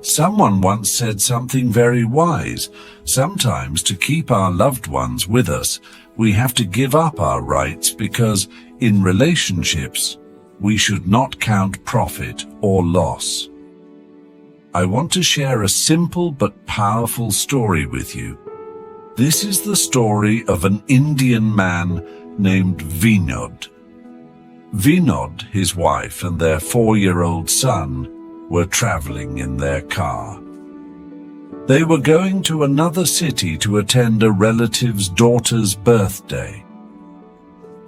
Someone once said something very wise. Sometimes to keep our loved ones with us, we have to give up our rights because in relationships, we should not count profit or loss. I want to share a simple but powerful story with you. This is the story of an Indian man named Vinod. Vinod, his wife, and their 4-year-old son were traveling in their car. They were going to another city to attend a relative's daughter's birthday.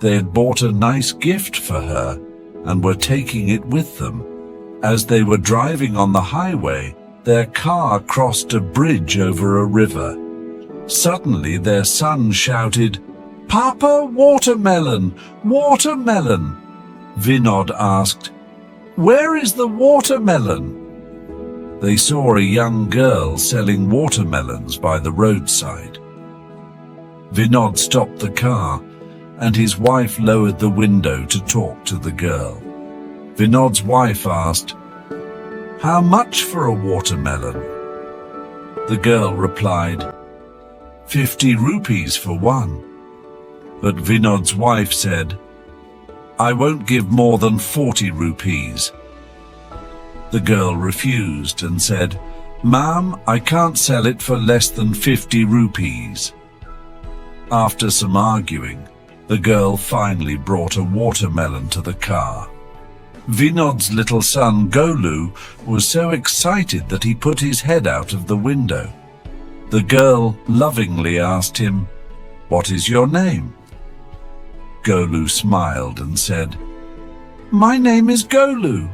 They had bought a nice gift for her and were taking it with them. As they were driving on the highway, their car crossed a bridge over a river. Suddenly their son shouted, "Papa, watermelon! Watermelon!" Vinod asked, "Where is the watermelon?" They saw a young girl selling watermelons by the roadside. Vinod stopped the car, and his wife lowered the window to talk to the girl. Vinod's wife asked, "How much for a watermelon?" The girl replied, 50 rupees for one. But Vinod's wife said, "I won't give more than 40 rupees. The girl refused and said, "Ma'am, I can't sell it for less than 50 rupees. After some arguing, the girl finally brought a watermelon to the car. Vinod's little son, Golu, was so excited that he put his head out of the window. The girl lovingly asked him, "What is your name?" Golu smiled and said, "My name is Golu."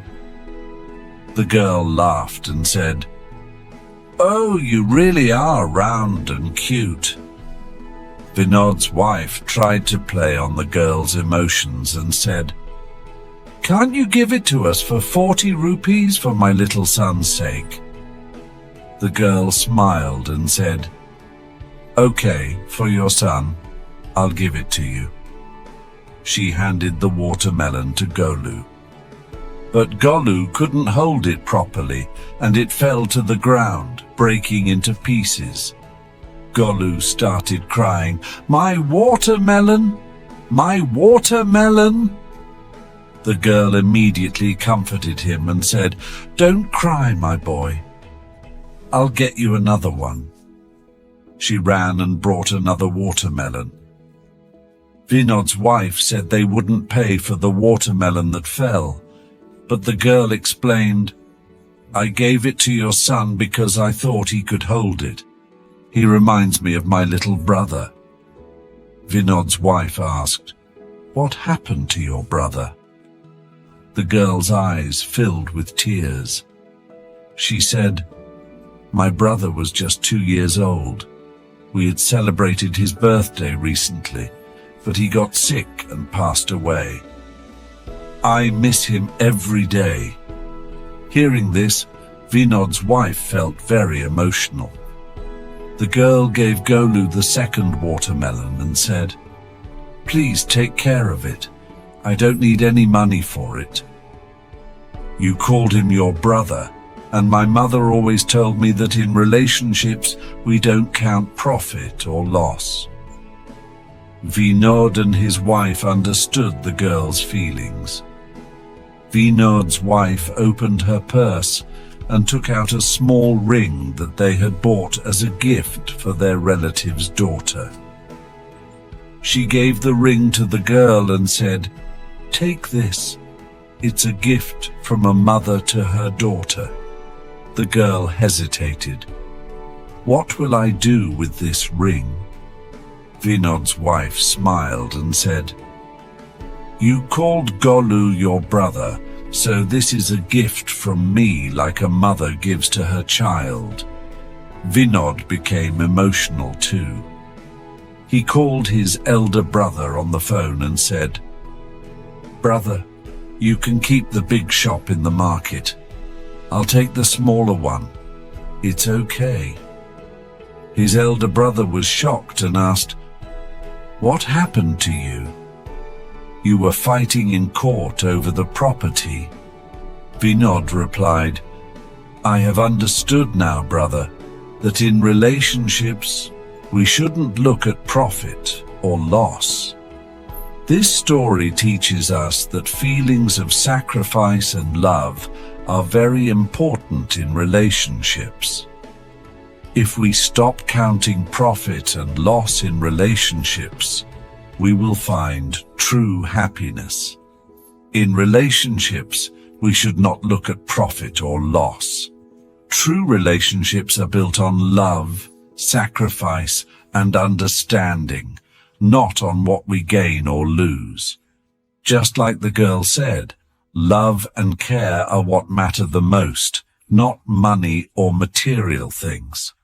The girl laughed and said, "Oh, you really are round and cute." Vinod's wife tried to play on the girl's emotions and said, "Can't you give it to us for 40 rupees for my little son's sake?" The girl smiled and said, "Okay, for your son, I'll give it to you." She handed the watermelon to Golu. But Golu couldn't hold it properly, and it fell to the ground, breaking into pieces. Golu started crying, "My watermelon! My watermelon!" The girl immediately comforted him and said, "Don't cry, my boy. I'll get you another one." She ran and brought another watermelon. Vinod's wife said they wouldn't pay for the watermelon that fell, but the girl explained, "I gave it to your son because I thought he could hold it. He reminds me of my little brother." Vinod's wife asked, "What happened to your brother?" The girl's eyes filled with tears. She said, "My brother was just 2 years old. We had celebrated his birthday recently, but he got sick and passed away. I miss him every day." Hearing this, Vinod's wife felt very emotional. The girl gave Golu the second watermelon and said, "Please take care of it. I don't need any money for it. You called him your brother, and my mother always told me that in relationships we don't count profit or loss." Vinod and his wife understood the girl's feelings. Vinod's wife opened her purse and took out a small ring that they had bought as a gift for their relative's daughter. She gave the ring to the girl and said, "Take this. It's a gift from a mother to her daughter." The girl hesitated. "What will I do with this ring?" Vinod's wife smiled and said, "You called Golu your brother, so this is a gift from me like a mother gives to her child." Vinod became emotional too. He called his elder brother on the phone and said, "Brother, you can keep the big shop in the market. I'll take the smaller one. It's okay." His elder brother was shocked and asked, "What happened to you? You were fighting in court over the property." Vinod replied, I have understood now, brother, that in relationships, we shouldn't look at profit or loss. This story teaches us that feelings of sacrifice and love are very important in relationships. If we stop counting profit and loss in relationships, we will find true happiness. In relationships, we should not look at profit or loss. True relationships are built on love, sacrifice, and understanding, not on what we gain or lose. Just like the girl said, love and care are what matter the most, not money or material things.